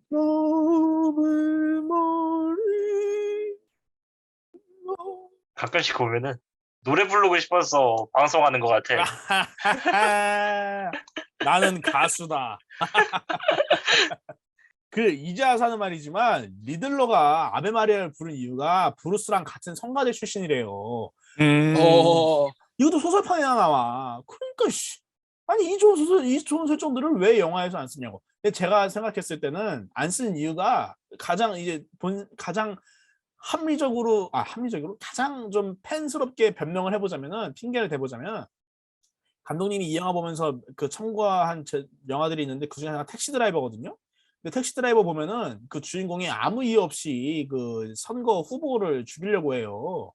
너무 멀리 가끔씩 보면은 노래 부르고 싶어서 방송하는 것 같아. 나는 가수다. 이제야 사는 말이지만 리들러가 아베 마리아를 부른 이유가 브루스랑 같은 성가대 출신이래요. 어, 이것도 소설판이나 나와. 그러니까 아니 이 좋은 설정들을 왜 영화에서 안 쓰냐고. 근데 제가 생각했을 때는 안 쓴 이유가 가장 합리적으로 가장 좀 팬스럽게 변명을 해보자면은 핑계를 대보자면 감독님이 이 영화 보면서 첨가한 영화들이 있는데 그 중에 하나가 택시 드라이버거든요. 근데 택시 드라이버 보면은 그 주인공이 아무 이유 없이 그 선거 후보를 죽이려고 해요.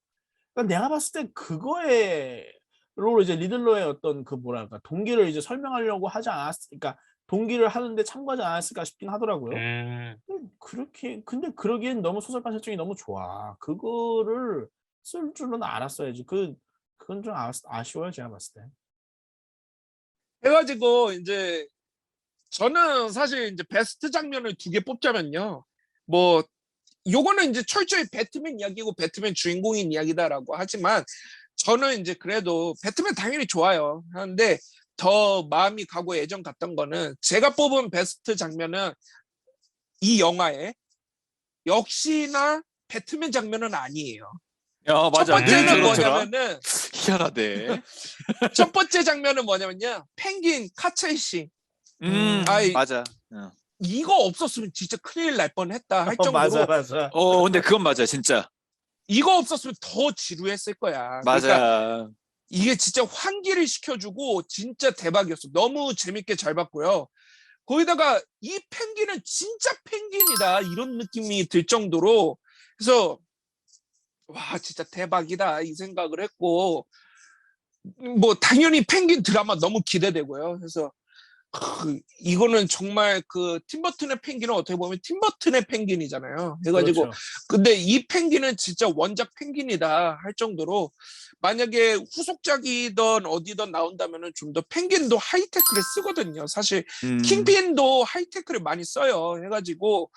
그러니까 내가 봤을 때 그거에로 이제 리들러의 어떤 뭐랄까 동기를 이제 설명하려고 하지 않았을까, 동기를 하는데 참고하지 않았을까 싶긴 하더라고요. 근데 그러기엔 너무 소설판 설정이 너무 좋아. 그거를 쓸 줄은 알았어야지. 그건 좀 아쉬워요, 제가 봤을 때. 해가지고 이제 저는 사실 이제 베스트 장면을 2개 뽑자면요. 뭐 요거는 이제 철저히 배트맨 이야기고 배트맨 주인공인 이야기다라고 하지만 저는 이제 그래도 배트맨 당연히 좋아요. 하는데 더 마음이 가고 애정 갔던 거는 제가 뽑은 베스트 장면은 이 영화에 역시나 배트맨 장면은 아니에요. 야, 첫 맞아. 늘 번째는 저렇더라. 뭐냐면은 희한하대. 첫 번째 장면은 뭐냐면요. 펭귄 카첼시. 아이 맞아. 이거 없었으면 진짜 큰일 날 뻔했다 할 정도로 맞아. 근데 그건 맞아, 진짜. 이거 없었으면 더 지루했을 거야. 맞아. 그러니까 이게 진짜 환기를 시켜주고 진짜 대박이었어. 너무 재밌게 잘 봤고요. 거기다가 이 펭귄은 진짜 펭귄이다 이런 느낌이 들 정도로 그래서 와 진짜 대박이다 이 생각을 했고 뭐 당연히 펭귄 드라마 너무 기대되고요. 그래서 이거는 정말 팀버튼의 펭귄은 어떻게 보면 팀버튼의 펭귄이잖아요. 해가지고 그렇죠. 근데 이 펭귄은 진짜 원작 펭귄이다 할 정도로 만약에 후속작이든 어디든 나온다면은 좀 더 펭귄도 하이테크를 쓰거든요. 사실 킹핀도 하이테크를 많이 써요. 해가지고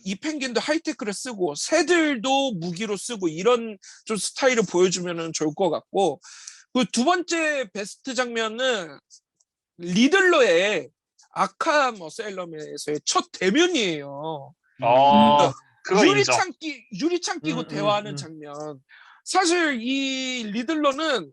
이 펭귄도 하이테크를 쓰고 새들도 무기로 쓰고 이런 좀 스타일을 보여주면은 좋을 것 같고 그 2번째 베스트 장면은 리들러의 아캄 어셀럼에서의 첫 대면이에요. 그거 인정. 유리창 끼고 대화하는 장면. 사실 이 리들러는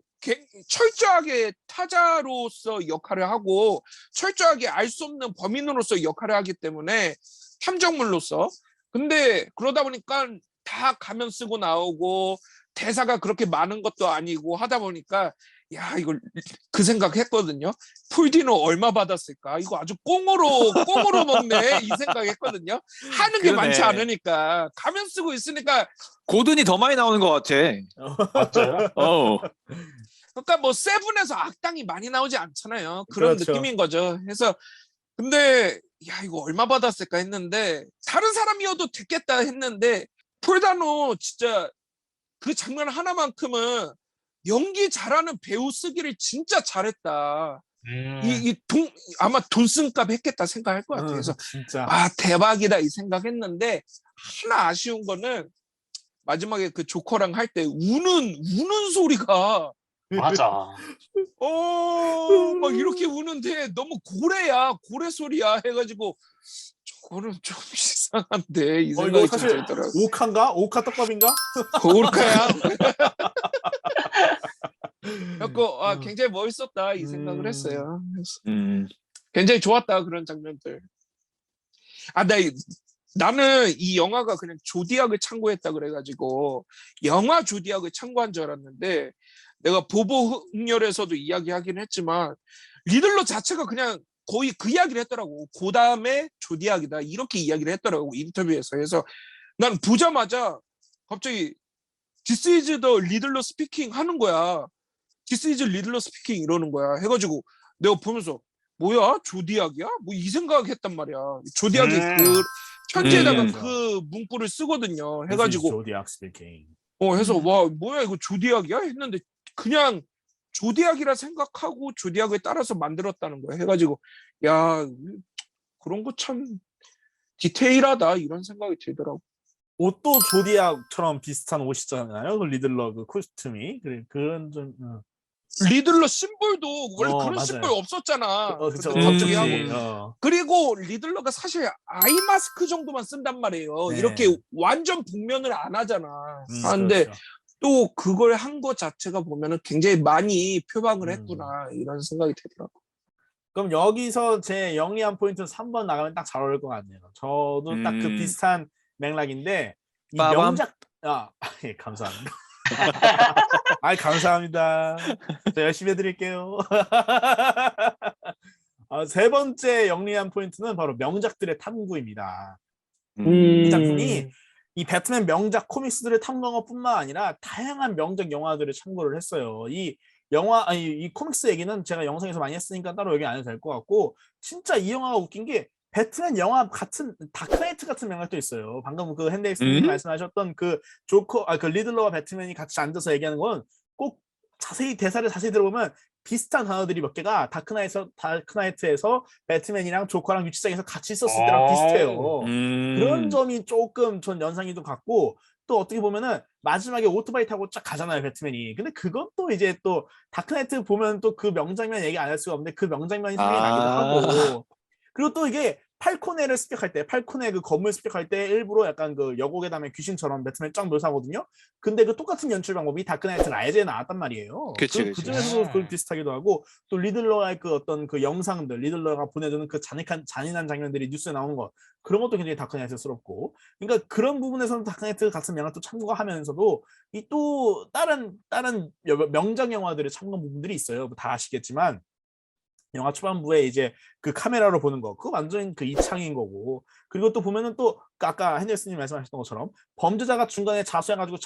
철저하게 타자로서 역할을 하고 철저하게 알 수 없는 범인으로서 역할을 하기 때문에 탐정물로서. 근데 그러다 보니까 다 가면 쓰고 나오고 대사가 그렇게 많은 것도 아니고 하다 보니까 야 이거 그 생각했거든요. 풀디노 얼마 받았을까? 이거 아주 꽁으로 먹네 이 생각했거든요. 하는 게 많지 않으니까 가면 쓰고 있으니까 고든이 더 많이 나오는 것 같아. 맞아요. 그러니까 뭐 세븐에서 악당이 많이 나오지 않잖아요. 그런 그렇죠. 느낌인 거죠. 그래서 근데 야 이거 얼마 받았을까 했는데 다른 사람이어도 됐겠다 했는데 폴다노 진짜 그 장면 하나만큼은 연기 잘하는 배우 쓰기를 진짜 잘했다. 아마 돈 쓴 값 했겠다 생각할 것 같아요. 그래서 진짜. 대박이다 이 생각했는데 하나 아쉬운 거는 마지막에 그 조커랑 할 때 우는 소리가 맞아. 막 이렇게 우는데 너무 고래 소리야 해가지고 저거는 좀 이상한데 이 생각이 이거 좀 사실 들더라고요. 오카 떡밥인가? 올카야. 그래서 굉장히 멋있었다 이 생각을 했어요. 굉장히 좋았다 그런 장면들. 나는 이 영화가 그냥 조디악을 참고했다 그래가지고 영화 조디악을 참고한 줄 알았는데 내가 보보 흥렬에서도 이야기하긴 했지만 리들러 자체가 그냥 거의 그 이야기를 했더라고. 그 다음에 조디악이다 이렇게 이야기를 했더라고 인터뷰에서. 그래서 난 보자마자 갑자기 This is the 리들러 스피킹 하는 거야. This is 리들러 스피킹 이러는 거야. 해가지고 내가 보면서 뭐야 조디악이야? 뭐 이 생각했단 말이야. 조디악이 그 편지에다가 그 문구를 쓰거든요. 해가지고 조디악 스피킹. 해서 와 뭐야 이거 조디악이야? 했는데 그냥 조디악이라 생각하고 조디악을 따라서 만들었다는 거야. 해가지고 야 그런 거 참 디테일하다 이런 생각이 들더라고. 옷도 조디악처럼 비슷한 옷이잖아요. 그 리들러 그 코스튬이. 그래 그런 좀 리들러 심볼도 원래 그런 맞아요. 심볼 없었잖아. 그쵸. 근데 갑자기 음. 하고. 그리고 리들러가 사실 아이 마스크 정도만 쓴단 말이에요. 네. 이렇게 완전 복면을 안 하잖아. 근데 그렇죠. 또 그걸 한 것 자체가 보면은 굉장히 많이 표방을 음. 했구나 이런 생각이 들더라고. 그럼 여기서 제 영리한 포인트는 3번 나가면 딱 잘 어울릴 것 같네요. 저도 딱 그 비슷한 맥락인데 이 빠밤. 명작 예, 감사합니다. 감사합니다. 저 열심히 해드릴게요. 세 번째 영리한 포인트는 바로 명작들의 탐구입니다. 이 작품이 이 배트맨 명작 코믹스들을 탐구한 것뿐만 아니라 다양한 명작 영화들을 참고를 했어요. 이 코믹스 얘기는 제가 영상에서 많이 했으니까 따로 얘기 안 해도 될 것 같고, 진짜 이 영화가 웃긴 게 배트맨 영화 같은 다크나이트 같은 명작도 있어요. 방금 그 핸델슨님 말씀하셨던 그 그 리들러와 배트맨이 같이 앉아서 얘기하는 건 꼭 대사를 자세히 들어보면 비슷한 단어들이 몇 개가 다크나이트에서 배트맨이랑 조커랑 유치장에서 같이 있었을 때랑 비슷해요. 그런 점이 조금 전 연상이 좀 같고, 또 어떻게 보면은 마지막에 오토바이 타고 쫙 가잖아요, 배트맨이. 근데 그것도 이제 또 다크나이트 보면 또 그 명장면 얘기 안 할 수가 없는데 그 명장면이 생각이 나기도 하고. 그리고 또 이게 팔코네를 습격할 때, 팔코네 그 건물 습격할 때 일부러 약간 그 여고괴담의 귀신처럼 배트맨 쫙 묘사하거든요. 근데 그 똑같은 연출 방법이 다크나이트 라이즈에 나왔단 말이에요. 그치. 그 점에서도 그 비슷하기도 하고, 또 리들러의 그 어떤 그 영상들, 리들러가 보내주는 그 잔인한 장면들이 뉴스에 나오는 거, 그런 것도 굉장히 다크나이트스럽고. 그러니까 그런 부분에서는 다크나이트 같은 명작도 참고하면서도 이 또 다른 명작 영화들의 참고한 부분들이 있어요. 다 아시겠지만 영화 초반부에 이제 그 카메라로 보는 거, 그거 완전 그 이창인 거고. 그리고 또 보면은 또 아까 핸델슨님 말씀하셨던 것처럼 범죄자가 중간에 자수해가지고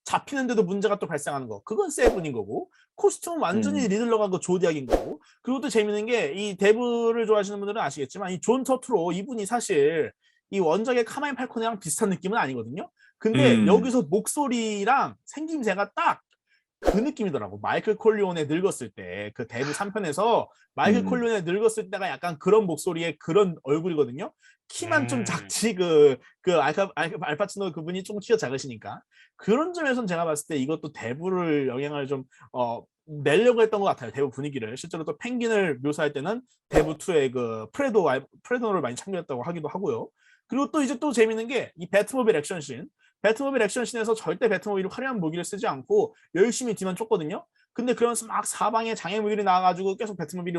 잡히는데도 문제가 또 발생하는 거, 그건 세븐인 거고. 코스튬은 완전히 리들러가 그 조디악인 거고. 그리고 또 재밌는 게 이 데브를 좋아하시는 분들은 아시겠지만 이 존 터투로 이분이 사실 이 원작의 카마인 팔코네랑 비슷한 느낌은 아니거든요. 근데 여기서 목소리랑 생김새가 딱 그 느낌이더라고. 마이클 콜리온에 늙었을 때, 그 데뷔 3편에서 마이클 콜리온에 늙었을 때가 약간 그런 목소리의 그런 얼굴이거든요. 키만 좀 작지, 알파치노 그분이 조금 키가 작으시니까. 그런 점에서는 제가 봤을 때 이것도 데뷔를 영향을 좀, 내려고 했던 것 같아요. 데뷔 분위기를. 실제로 또 펭귄을 묘사할 때는 데뷔 2의 그 프레도를 많이 참고했다고 하기도 하고요. 그리고 또 이제 또 재밌는 게 이 배트모빌 액션씬. 배트모빌 액션씬에서 절대 배트모빌이 화려한 무기를 쓰지 않고 열심히 뒤만 쫓거든요. 근데 그러면서 막 사방에 장애 무기들이 나와가지고 계속 배트모빌이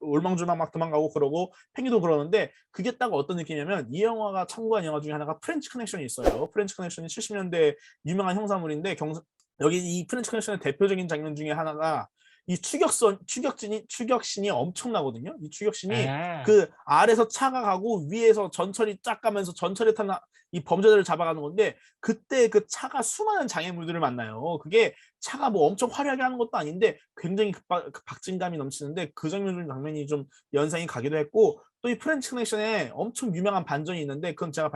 올망졸망 막 도망가고 그러고 펭귄도 그러는데, 그게 딱 어떤 느낌이냐면 이 영화가 참고한 영화 중에 하나가 프렌치 커넥션이 있어요. 프렌치 커넥션이 70년대 유명한 형사물인데 여기 이 프렌치 커넥션의 대표적인 장면 중에 하나가 이 추격신이 엄청나거든요. 이 추격신이 그 아래서 차가 가고 위에서 전철이 쫙 가면서 전철에 탄 이 범죄자를 잡아가는 건데, 그때 그 차가 수많은 장애물들을 만나요. 그게 차가 뭐 엄청 화려하게 하는 것도 아닌데 굉장히 그 박진감이 넘치는데, 그 장면이 좀 연상이 가기도 했고. 또 이 프렌치 커넥션에 엄청 유명한 반전이 있는데, 그건 제가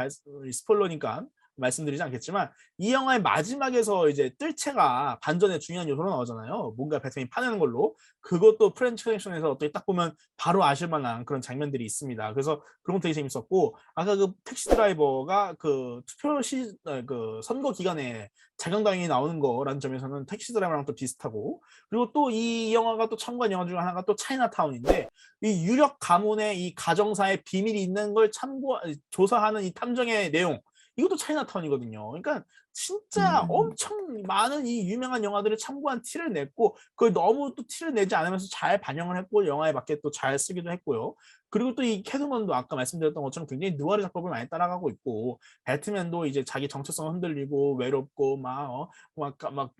스포일러니까 말씀드리지 않겠지만, 이 영화의 마지막에서 이제 뜰채가 반전의 중요한 요소로 나오잖아요. 뭔가 배트맨이 파내는 걸로. 그것도 프렌치 커넥션에서 어떻게 딱 보면 바로 아실 만한 그런 장면들이 있습니다. 그래서 그런 거 되게 재밌었고, 아까 그 택시 드라이버가 그 그 선거 기간에 자경단이 나오는 거라는 점에서는 택시 드라이버랑 또 비슷하고. 그리고 또 이 영화가 또 참고한 영화 중 하나가 또 차이나타운인데, 이 유력 가문의 이 가정사에 비밀이 있는 걸 조사하는 이 탐정의 내용, 이것도 차이나타운이거든요. 그러니까 진짜 엄청 많은 이 유명한 영화들을 참고한 티를 냈고, 그걸 너무 또 티를 내지 않으면서 잘 반영을 했고, 영화에 맞게 또 잘 쓰기도 했고요. 그리고 또 이 캐드먼도 아까 말씀드렸던 것처럼 굉장히 누아르 작법을 많이 따라가고 있고, 배트맨도 이제 자기 정체성 흔들리고 외롭고 막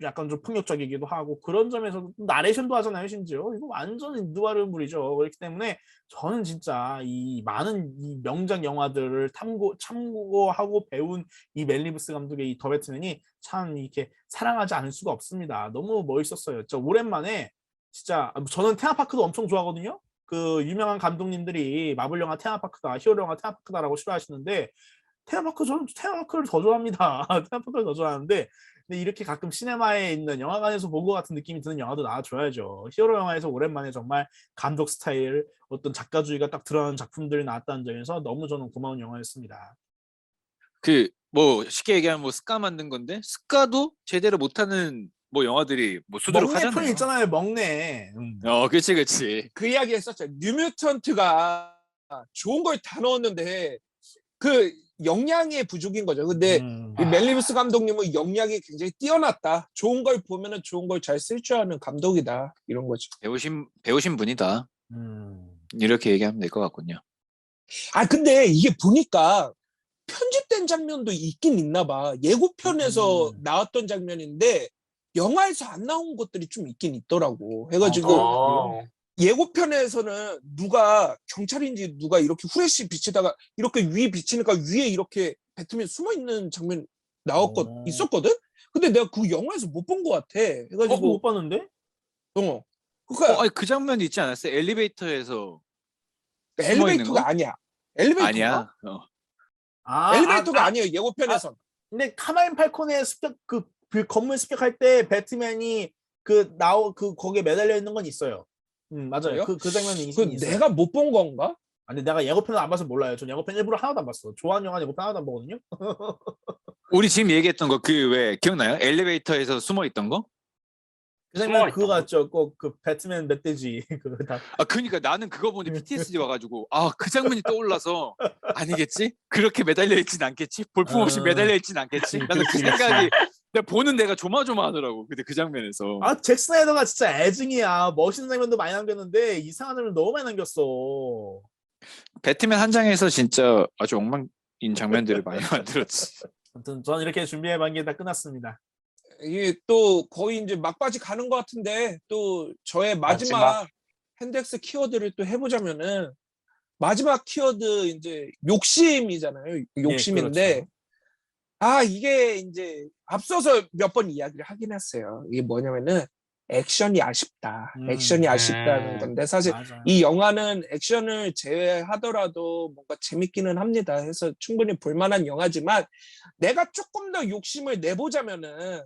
약간 좀 폭력적이기도 하고, 그런 점에서도 나레이션도 하잖아요. 심지어 이거 완전히 누아르물이죠. 그렇기 때문에 저는 진짜 이 많은 이 명작 영화들을 참고하고 배운 이 멜 리브스 감독의 이 더 배트맨이 참 이렇게 사랑하지 않을 수가 없습니다. 너무 멋있었어요. 진짜 오랜만에, 진짜 저는 테마파크도 엄청 좋아하거든요. 그 유명한 감독님들이 마블 영화 테마파크다, 히어로 영화 테마파크다라고 싫어하시는데, 저는 테마파크를 더 좋아합니다. 테마파크를 더 좋아하는데, 근데 이렇게 가끔 시네마에 있는 영화관에서 본 것 같은 느낌이 드는 영화도 나와줘야죠. 히어로 영화에서 오랜만에 정말 감독 스타일, 어떤 작가주의가 딱 드러나는 작품들이 나왔다는 점에서 너무 저는 고마운 영화였습니다. 그 뭐 쉽게 얘기하면 뭐 스카 만든 건데 스카도 제대로 못하는 뭐 영화들이 뭐 먹네 수두룩하잖아요. 편 있잖아요. 먹네. 그렇지, 그렇지. 그 이야기 했었죠. 뉴뮤턴트가 좋은 걸 다 넣었는데 그 역량의 부족인 거죠. 근데 이 멜리브스 감독님은 역량이 굉장히 뛰어났다. 좋은 걸 보면은 좋은 걸 잘 쓸 줄 아는 감독이다. 이런 거죠. 배우신 분이다. 이렇게 얘기하면 될 것 같군요. 아 근데 이게 보니까 편집된 장면도 있긴 있나 봐. 예고편에서 나왔던 장면인데 영화에서 안 나온 것들이 좀 있긴 있더라고. 해가지고 어. 예고편에서는 누가 경찰인지 누가 이렇게 후레쉬 비치다가 이렇게 위에 비치니까 위에 이렇게 배트맨 숨어 있는 장면 있었거든. 근데 내가 그 영화에서 못 본 것 같아. 못 해가지고 봤는데? 그러니까 아니 그 장면이 있지 않았어요? 엘리베이터에서 숨어 있는 엘리베이터가 거? 아니야. 엘리베이터가 아니야. 엘리베이터가 아니에요. 예고편에선. 근데 카마인 팔콘의 습격 그 건물 습격할 때 배트맨이 거기에 매달려 있는 건 있어요. 맞아요. 그래요? 그 장면이 그 있어요. 내가 못 본 건가? 아니 내가 예고편을 안 봐서 몰라요. 전 예고편 일부러 하나도 안 봤어. 좋아하는 영화 예고편 하나도 안 보거든요. 우리 지금 얘기했던 거 그 왜 기억나요? 엘리베이터에서 숨어 있던 거? 그 장면 숨어있던 그거 거? 같죠. 꼭 그 배트맨 멧돼지 그거 다. 그러니까 나는 그거 보는데 PTSD 와가지고 그 장면이 떠올라서 아니겠지? 그렇게 매달려 있진 않겠지? 볼품없이 매달려 있진 않겠지? 나는 그 그렇지, 생각이 내가 보는 내가 조마조마하더라고. 근데 그 장면에서 잭 스나이더가 진짜 애증이야. 멋있는 장면도 많이 남겼는데 이상한 장면 너무 많이 남겼어. 배트맨 한 장에서 진짜 아주 엉망인 장면들을 많이 만들었지. 아무튼 저는 이렇게 준비해본 게 다 끝났습니다. 이게 또 거의 이제 막바지 가는 것 같은데 또 저의 마지막 핸덱스 키워드를 또 해보자면은 마지막 키워드 이제 욕심이잖아요. 욕심인데 그렇죠. 이게 이제 앞서서 몇 번 이야기를 하긴 했어요. 이게 뭐냐면은 액션이 아쉽다. 액션이 아쉽다는 건데 사실 맞아요. 이 영화는 액션을 제외하더라도 뭔가 재밌기는 합니다. 해서 충분히 볼만한 영화지만 내가 조금 더 욕심을 내보자면은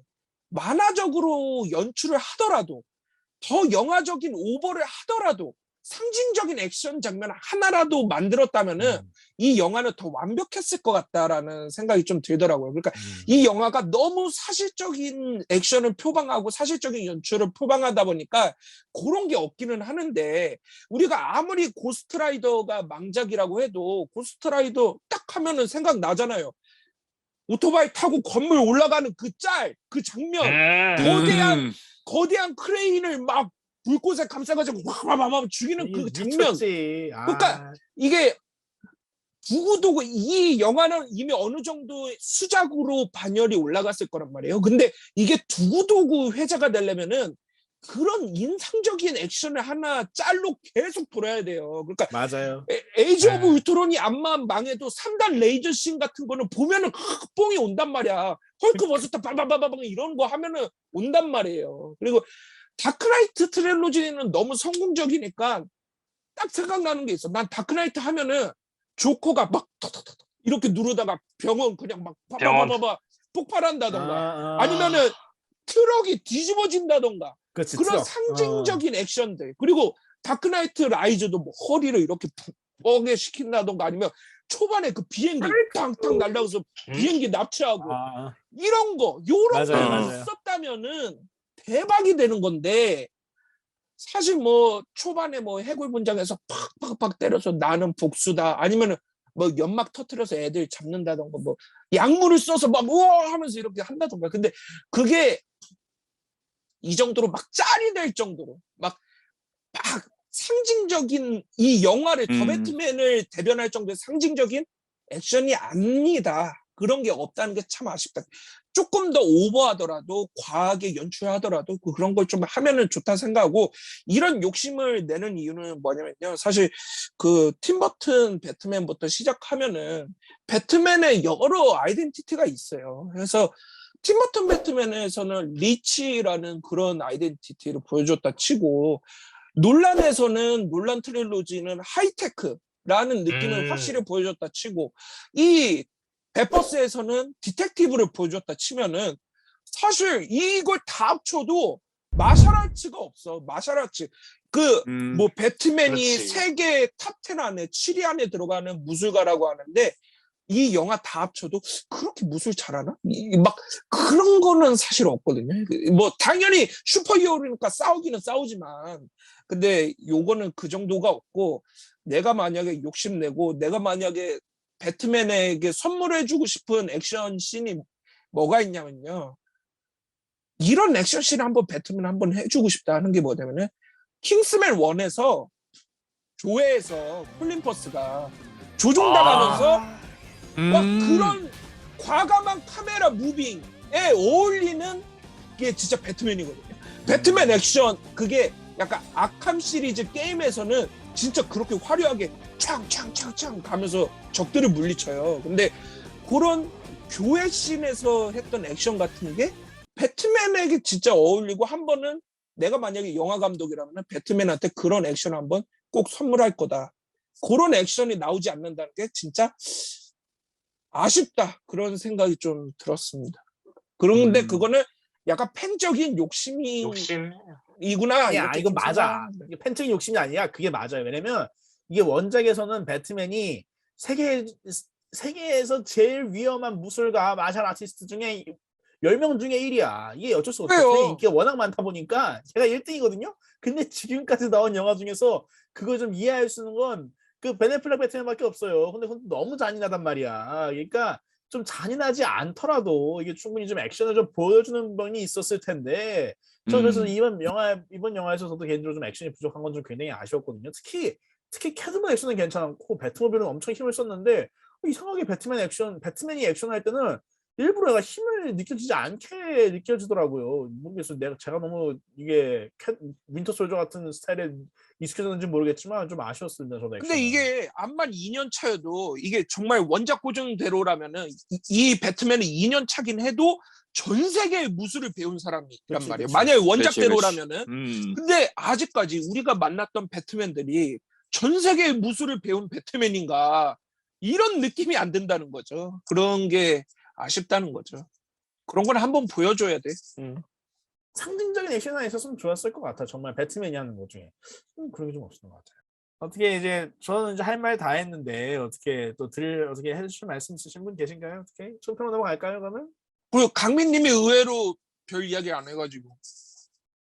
만화적으로 연출을 하더라도 더 영화적인 오버를 하더라도 상징적인 액션 장면 하나라도 만들었다면은 이 영화는 더 완벽했을 것 같다라는 생각이 좀 들더라고요. 그러니까 이 영화가 너무 사실적인 액션을 표방하고 사실적인 연출을 표방하다 보니까 그런 게 없기는 하는데 우리가 아무리 고스트라이더가 망작이라고 해도 고스트라이더 딱 하면은 생각나잖아요. 오토바이 타고 건물 올라가는 그 장면 거대한 크레인을 막 불꽃에 감싸가지고 와와와 죽이는 그 장면. 그러니까 이게 두고두고 이 영화는 이미 어느 정도 수작으로 반열이 올라갔을 거란 말이에요. 근데 이게 두고두고 회자가 되려면은 그런 인상적인 액션을 하나 짤로 계속 돌아야 돼요. 그러니까 맞아요. 에이지 오브 울트론이 암만 망해도 3단 레이저 씬 같은 거는 보면은 뽕이 온단 말이야. 헐크 버스터 빵빵빵빵 이런 거 하면은 온단 말이에요. 그리고 다크나이트 트릴로지는 너무 성공적이니까 딱 생각나는 게 있어. 난 다크나이트 하면은 조커가 막 이렇게 누르다가 병원 그냥 막 빠바바바바 폭발한다던가 아니면은 트럭이 뒤집어진다던가 그치, 그런 트럭. 상징적인 액션들. 그리고 다크나이트 라이즈도 뭐 허리를 이렇게 뻐게 시킨다던가 아니면 초반에 그 비행기 탕탕 날라가서 비행기 납치하고 이런 거 요런 거 맞아요. 있었다면은 대박이 되는 건데 사실 뭐 초반에 뭐 해골 분장에서 팍팍팍 때려서 나는 복수다 아니면은 뭐 연막 터트려서 애들 잡는다던가 뭐 약물을 써서 막 우와 하면서 이렇게 한다던가 근데 그게 이 정도로 막 짤이 될 정도로 막 상징적인 이 영화를 더 배트맨을 대변할 정도의 상징적인 액션이 아니다. 그런 게 없다는 게 참 아쉽다. 조금 더 오버하더라도 과하게 연출하더라도 그런 걸 좀 하면은 좋다 생각하고 이런 욕심을 내는 이유는 뭐냐면요. 사실 그 팀버튼 배트맨부터 시작하면은 배트맨의 여러 아이덴티티가 있어요. 그래서 팀버튼 배트맨에서는 리치라는 그런 아이덴티티를 보여줬다 치고 논란에서는 논란 트릴로지는 하이테크라는 느낌을 확실히 보여줬다 치고 이 베퍼스에서는 디텍티브를 보여줬다 치면은 사실 이걸 다 합쳐도 마샬아츠가 없어. 마샬아츠. 그 뭐 배트맨이 그렇지. 세계 탑 10 안에 7위 안에 들어가는 무술가라고 하는데 이 영화 다 합쳐도 그렇게 무술 잘하나? 막 그런 거는 사실 없거든요. 뭐 당연히 슈퍼히어로니까 싸우기는 싸우지만 근데 요거는 그 정도가 없고 내가 만약에 욕심내고 내가 만약에 배트맨에게 선물해주고 싶은 액션 씬이 뭐가 있냐면요. 이런 액션씬을 한번 배트맨 한번 해주고 싶다 하는 게 뭐냐면은 킹스맨 1에서 조회에서 콜린 퍼스가 조종당하면서 막 그런 과감한 카메라 무빙에 어울리는 게 진짜 배트맨이거든요. 배트맨 액션 그게 약간 아캄 시리즈 게임에서는 진짜 그렇게 화려하게 창창창창 가면서 적들을 물리쳐요. 근데 그런 교회 씬에서 했던 액션 같은 게 배트맨에게 진짜 어울리고 한 번은 내가 만약에 영화 감독이라면 배트맨한테 그런 액션 한번 꼭 선물할 거다. 그런 액션이 나오지 않는다는 게 진짜 아쉽다. 그런 생각이 좀 들었습니다. 그런데 그거는 약간 팬적인 욕심이구나. 욕심. 아니야, 이렇게 이거 좀 맞아. 생각합니다. 이게 팬적인 욕심이 아니야. 그게 맞아요. 왜냐면 이게 원작에서는 배트맨이 세계에서 제일 위험한 무술가 마샬 아티스트 중에 10명 중에 1이야. 이게 어쩔 수 없어. 그래요. 배트맨 인기가 워낙 많다 보니까 걔가 1등이거든요. 근데 지금까지 나온 영화 중에서 그걸 좀 이해할 수 있는 건 그 베네 플렉 배트맨밖에 없어요. 근데 그건 너무 잔인하단 말이야. 그러니까 좀 잔인하지 않더라도 이게 충분히 좀 액션을 좀 보여주는 면이 있었을 텐데 저는 그래서 이번 영화에서 저도 개인적으로 좀 액션이 부족한 건 좀 굉장히 아쉬웠거든요. 특히 캐드먼 액션은 괜찮았고 배트모빌은 엄청 힘을 썼는데 이상하게 배트맨이 액션할 때는 일부러 얘가 힘을 느껴지지 않게 느껴지더라고요. 모르겠어요. 제가 너무 이게 윈터 솔저 같은 스타일에 익숙해졌는지 모르겠지만 좀 아쉬웠습니다. 저도 근데 액션은. 이게 암만 2년 차여도 이게 정말 원작 고증대로라면은 이 배트맨은 2년 차긴 해도 전 세계의 무술을 배운 사람이란 그치, 말이에요. 그치. 만약에 그렇지, 원작대로라면은 그렇지. 근데 아직까지 우리가 만났던 배트맨들이 전 세계의 무술을 배운 배트맨인가 이런 느낌이 안 든다는 거죠. 그런 게 아쉽다는 거죠. 그런 건 한번 보여줘야 돼. 상징적인 액션 하나 있었으면 좋았을 것 같아. 정말 배트맨이 하는 것 중에 그런 게 좀 없었던 것 같아요. 어떻게 이제 저는 이제 할 말 다 했는데 어떻게 어떻게 해주실 말씀 있으신 분 계신가요? 어떻게 총평으로 넘어갈까요? 그러면 그리고 강민님이 의외로 별 이야기 안 해가지고.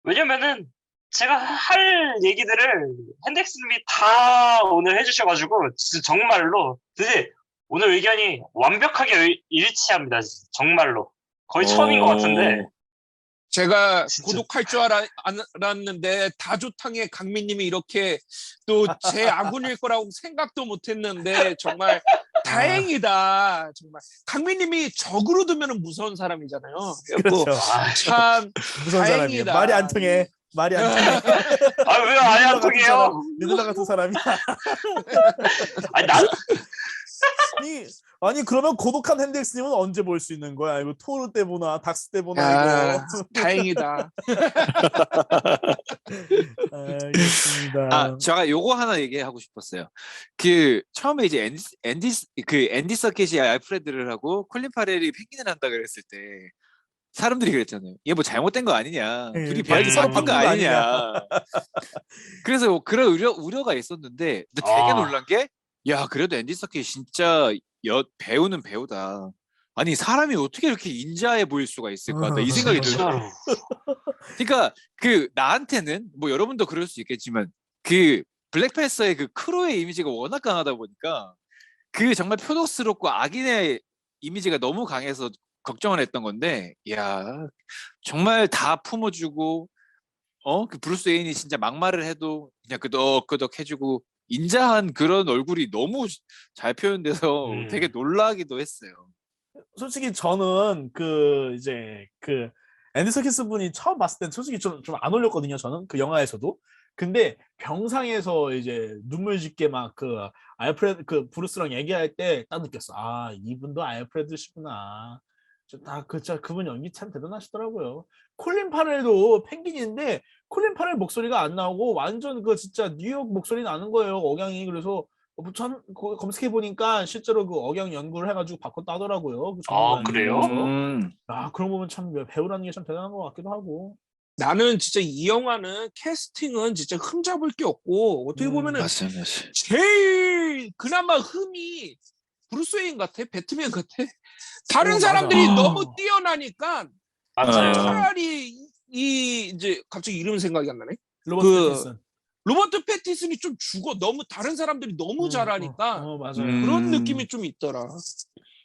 왜냐면은 제가 할 얘기들을 핸덱스님이 다 오늘 해주셔가지고 진짜 정말로 되게 오늘 의견이 완벽하게 일치합니다. 진짜 정말로 거의 처음인 것 같은데 제가 진짜. 고독할 줄 알았는데 다조탕에 강민님이 이렇게 또 제 아군일 거라고 생각도 못했는데 정말 다행이다. 정말 강민님이 적으로 두면 무서운 사람이잖아요. 그래서 그렇죠. 참 무서운 사람이에요. 다행이다. 말이 안 통해. 말이 안 통해. 아 왜 안 통해요? 리들라 같은 사람이야. 아니 난 아니 그러면 고독한 핸델스님은 언제 볼 수 있는 거야? 이거 토르 때 보나 닥스 때 보나 야, 이거. 다행이다. 알겠습니다. 제가 요거 하나 얘기하고 싶었어요. 그 처음에 이제 앤디 서킷이 알프레드를 하고 콜린 파렐이 펭귄을 한다 그랬을 때 사람들이 그랬잖아요. 얘 뭐 잘못된 거 아니냐. 둘이 배아지 서로 바꾼 거 바꾼 거 아니냐. 그래서 뭐 그런 우려가 있었는데 근데 되게 놀란 게 야 그래도 앤디 서킷이 진짜 배우는 배우다. 아니 사람이 어떻게 이렇게 인자해 보일 수가 있을까? 이 생각이 들어요. 그러니까 그 나한테는 뭐 여러분도 그럴 수 있겠지만 그 블랙팬서의 그 크로의 이미지가 워낙 강하다 보니까 그 정말 표독스럽고 악인의 이미지가 너무 강해서 걱정을 했던 건데 야 정말 다 품어주고 그 브루스 웨인이 진짜 막말을 해도 그냥 끄덕끄덕 해주고 인자한 그런 얼굴이 너무 잘 표현돼서 되게 놀라기도 했어요. 솔직히 저는 앤디 서키스 분이 처음 봤을 땐 솔직히 좀 안 어울렸거든요. 저는 그 영화에서도. 근데 병상에서 이제 눈물 짓게 막 알프레드 브루스랑 얘기할 때 딱 느꼈어. 아 이분도 알프레드시구나. 그분 연기 참 대단하시더라고요. 콜린 파렐도 펭귄인데 콜린 파렐 목소리가 안 나오고 완전 진짜 뉴욕 목소리 나는 거예요. 억양이. 그래서 참 검색해 보니까 실제로 그 억양 연구를 해가지고 바꿨다 하더라고요. 그 아 그래요? 그런 거 보면 참 배우라는 게 참 대단한 것 같기도 하고. 나는 진짜 이 영화는 캐스팅은 진짜 흠잡을 게 없고 어떻게 보면은 맞아요. 제일 그나마 흠이 브루스 웨인 같아, 배트맨 같아. 다른 맞아. 사람들이 아. 너무 뛰어나니까 맞아요. 차라리 이 이제 갑자기 이름 생각이 안 나네. 로버트 그- 패틴슨. 로버트 패티슨이 좀 죽어. 너무 다른 사람들이 너무 잘하니까 맞아요. 그런 느낌이 좀 있더라.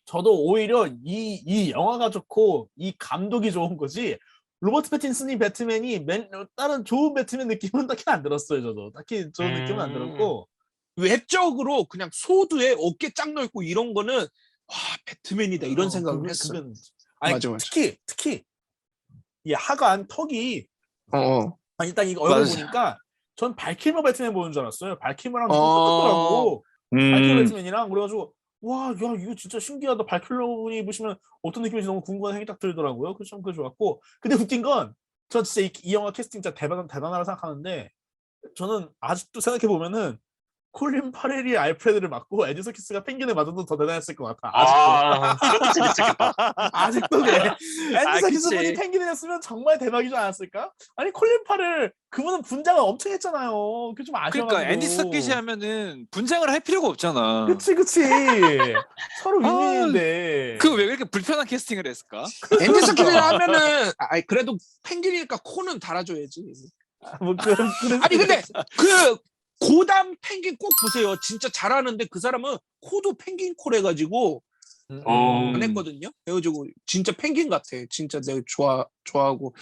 저도 오히려 이 영화가 좋고 이 감독이 좋은 거지. 로버트 패틴슨이 배트맨이 다른 좋은 배트맨 느낌은 딱히 안 들었어요. 저도 딱히 좋은 느낌은 안 들었고. 외적으로 그냥 소두에 어깨 쫙 넓고 이런 거는 와 배트맨이다 이런 생각을 했어. 아니, 맞아, 맞아. 특히 이 하관 턱이 어. 아니 딱 이거 얼굴 맞아. 보니까 전 발킬머 배트맨 보는 줄 알았어요. 발킬머랑 어. 똑같더라고. 발킬머 음. 배트맨이랑 그래가지고 와, 야 이거 진짜 신기하다. 발킬러 분이 입으시면 어떤 느낌인지 너무 궁금한 생각이 딱 들더라고요. 그래서 참 그거 좋았고. 근데 웃긴 건 전 진짜 이 영화 캐스팅 진짜 대단하다고 생각하는데 저는 아직도 생각해 보면은 콜린 파렐이 알프레드를 맡고 에디 서키스가 펭귄을 맡아도 더 대단했을 것 같아. 아직도. 그것도 재밌었겠다. 아직도 그래. 에디 서키스 그치. 분이 펭귄을 했으면 정말 대박이지 않았을까? 아니 콜린 파렐 그분은 분장을 엄청 했잖아요. 그게 좀 아쉬워가지고. 그러니까 앤디 서킷이 하면은 분장을 할 필요가 없잖아. 그치. 서로 아, 윈윈인데. 그 왜 그렇게 불편한 캐스팅을 했을까? 앤디 서킷을 하면은 그래도 펭귄이니까 코는 달아줘야지. 뭐 그런 아니 근데 그 고담 펭귄 꼭 보세요. 진짜 잘하는데 그 사람은 코도 펭귄 코래 가지고 안 했거든요. 그래가지고 진짜 펭귄 같아. 진짜 내가 좋아하고